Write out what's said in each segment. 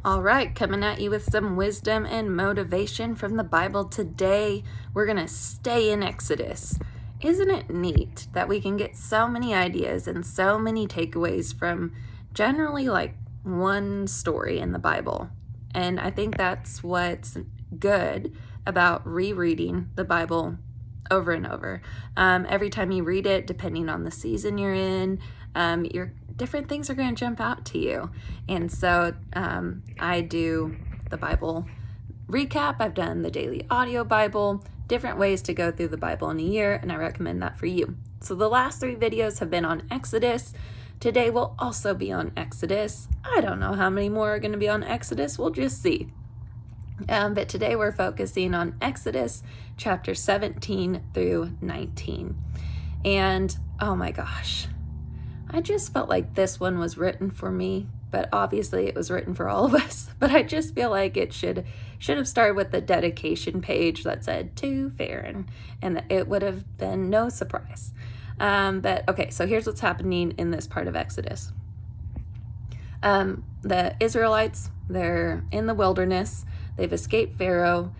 All right, coming at you with some wisdom and motivation from the Bible today. We're going to stay in Exodus. Isn't it neat that we can get so many ideas and so many takeaways from generally like one story in the Bible? And I think that's what's good about rereading the Bible over and over. Every time you read it, depending on the season you're in, your different things are going to jump out to you. And so I do the Bible recap. I've done the daily audio Bible, different ways to go through the Bible in a year, and I recommend that for you. So the last 3 videos have been on Exodus. Today will also be on Exodus. I don't know how many more are going to be on Exodus. We'll just see. But today we're focusing on Exodus chapter 17 through 19. And oh my gosh, I just felt like this one was written for me, but obviously it was written for all of us. But I just feel like it should have started with the dedication page that said to Farron, and it would have been no surprise. But okay, so here's what's happening in this part of Exodus. The Israelites, they're in the wilderness. They've escaped Pharaoh.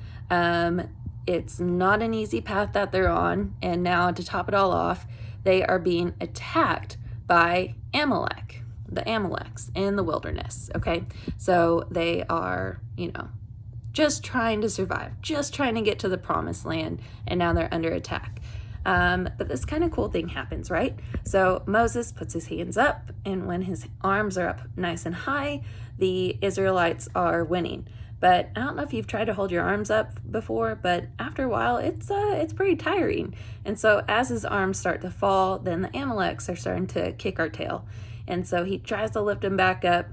It's not an easy path that they're on. And now to top it all off, they are being attacked by Amalek, the Amaleks in the wilderness. Okay. So they are, just trying to survive, just trying to get to the promised land. And now they're under attack. But this kind of cool thing happens, right? So Moses puts his hands up, and when his arms are up nice and high, the Israelites are winning. But I don't know if you've tried to hold your arms up before, but after a while, it's pretty tiring. And so as his arms start to fall, then the Amaleks are starting to kick our tail. And so he tries to lift him back up,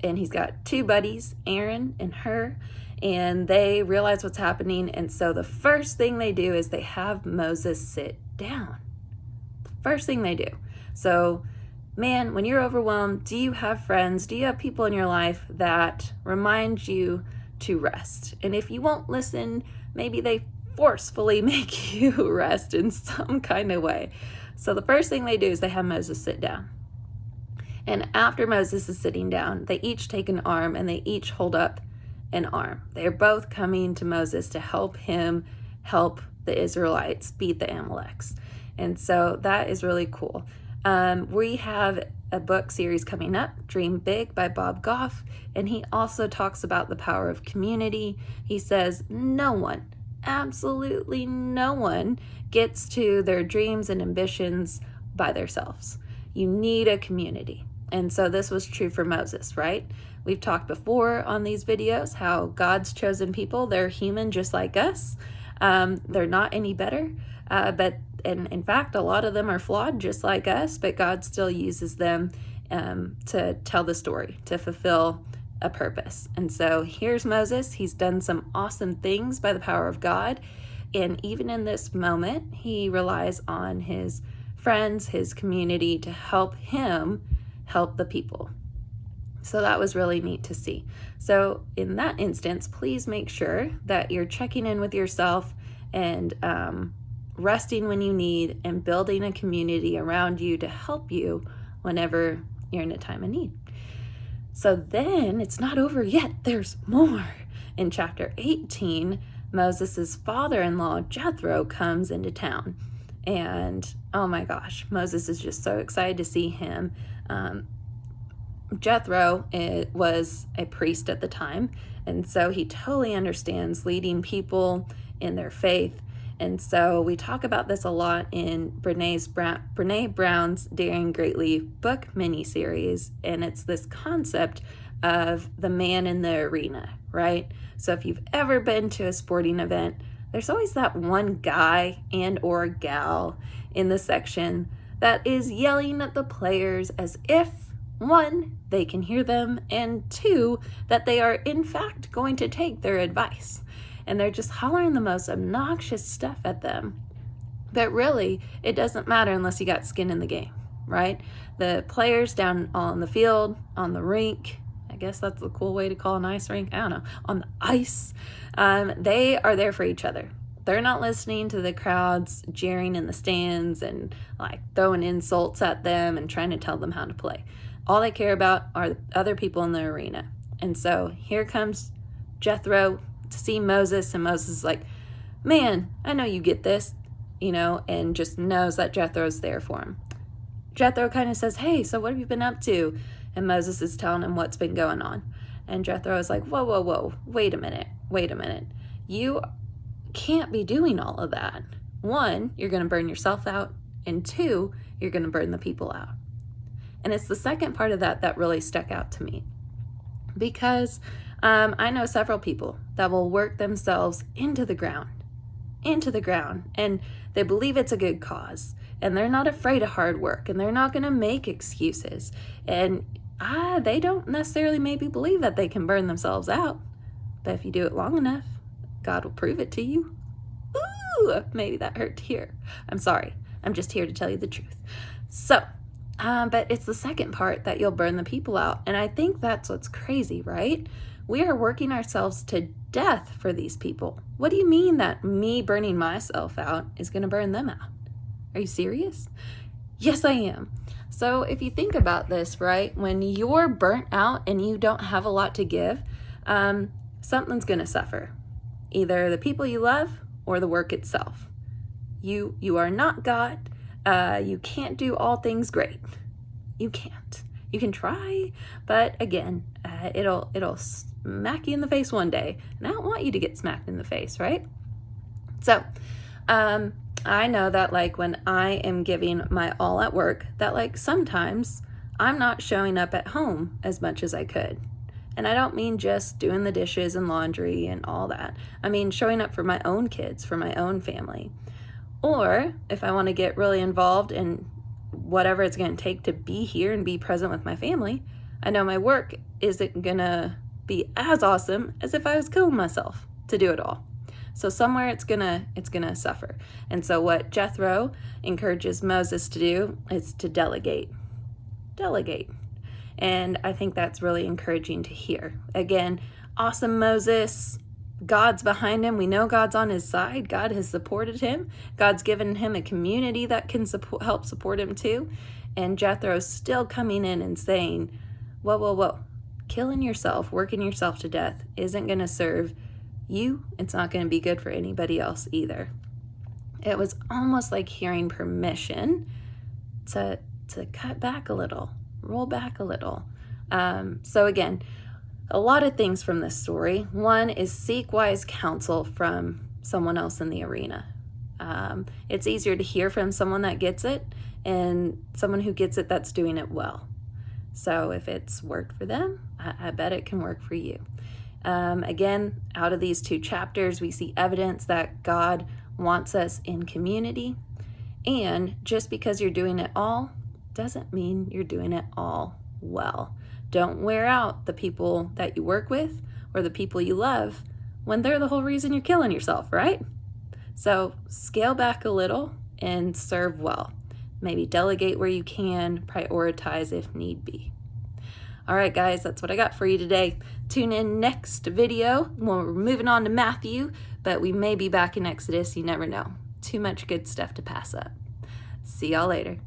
and he's got 2 buddies, Aaron and Hur, and they realize what's happening. And so the first thing they do is they have Moses sit down. The first thing they do. So, man, when you're overwhelmed, do you have friends? Do you have people in your life that remind you to rest? And if you won't listen, maybe they forcefully make you rest in some kind of way. So the first thing they do is they have Moses sit down. And after Moses is sitting down, they each take an arm and they each hold up an arm. They're both coming to Moses to help him help the Israelites beat the Amaleks. And so that is really cool. We have a book series coming up, Dream Big by Bob Goff, and he also talks about the power of community. He says no one, absolutely no one, gets to their dreams and ambitions by themselves. You need a community. And so this was true for Moses, right? We've talked before on these videos how God's chosen people, they're human just like us. They're not any better, and in fact, a lot of them are flawed just like us, but God still uses them to tell the story, to fulfill a purpose. And so here's Moses. He's done some awesome things by the power of God. And even in this moment, he relies on his friends, his community to help him help the people. So that was really neat to see. So in that instance, please make sure that you're checking in with yourself and resting when you need and building a community around you to help you whenever you're in a time of need. So then it's not over yet. There's more. In chapter 18, Moses' father-in-law, Jethro, comes into town. And oh my gosh, Moses is just so excited to see him. Jethro was a priest at the time, and so he totally understands leading people in their faith. And so we talk about this a lot in Brene Brown's Daring Greatly book miniseries, and it's this concept of the man in the arena, right? So if you've ever been to a sporting event, there's always that one guy and or gal in the section that is yelling at the players as if, 1, they can hear them, and 2, that they are in fact going to take their advice. And they're just hollering the most obnoxious stuff at them. But really, it doesn't matter unless you got skin in the game, right? The players down on the field, on the rink, I guess that's a cool way to call an ice rink, I don't know, on the ice, they are there for each other. They're not listening to the crowds jeering in the stands and like throwing insults at them and trying to tell them how to play. All they care about are other people in the arena. And so here comes Jethro to see Moses, and Moses is like, man, I know you get this, and just knows that Jethro's there for him. Jethro kind of says, hey, so what have you been up to? And Moses is telling him what's been going on. And Jethro is like, whoa, wait a minute. You can't be doing all of that. 1, you're going to burn yourself out, and 2, you're going to burn the people out. And it's the second part of that really stuck out to me, because I know several people that will work themselves into the ground, and they believe it's a good cause, and they're not afraid of hard work, and they're not going to make excuses, and they don't necessarily maybe believe that they can burn themselves out, but if you do it long enough, God will prove it to you. Ooh, maybe that hurt to hear. I'm sorry. I'm just here to tell you the truth. So, but it's the second part that you'll burn the people out. And I think that's what's crazy, right? We are working ourselves to death for these people. What do you mean that me burning myself out is going to burn them out? Are you serious? Yes, I am. So if you think about this, right, when you're burnt out and you don't have a lot to give, something's going to suffer. Either the people you love or the work itself. You are not God. You can't do all things great. You can't. You can try, but again, it'll smack you in the face one day. And I don't want you to get smacked in the face, right? So, I know that like when I am giving my all at work, that like sometimes I'm not showing up at home as much as I could. And I don't mean just doing the dishes and laundry and all that. I mean showing up for my own kids, for my own family. Or if I want to get really involved in whatever it's going to take to be here and be present with my family, I know my work isn't going to be as awesome as if I was killing myself to do it all. So somewhere it's gonna suffer. And so what Jethro encourages Moses to do is to delegate. Delegate. And I think that's really encouraging to hear. Again, awesome Moses. God's behind him. We know God's on his side. God has supported him. God's given him a community that can help support him too. And Jethro's still coming in and saying, whoa. Killing yourself, working yourself to death isn't going to serve you. It's not going to be good for anybody else either. It was almost like hearing permission to cut back a little, roll back a little. So again, a lot of things from this story. One is seek wise counsel from someone else in the arena. It's easier to hear from someone that gets it and someone who gets it that's doing it well. So if it's worked for them, I bet it can work for you. Again, out of these 2 chapters, we see evidence that God wants us in community. And just because you're doing it all doesn't mean you're doing it all well. Don't wear out the people that you work with or the people you love when they're the whole reason you're killing yourself, right? So scale back a little and serve well. Maybe delegate where you can, prioritize if need be. All right, guys, that's what I got for you today. Tune in next video. Well, we're moving on to Matthew, but we may be back in Exodus. You never know. Too much good stuff to pass up. See y'all later.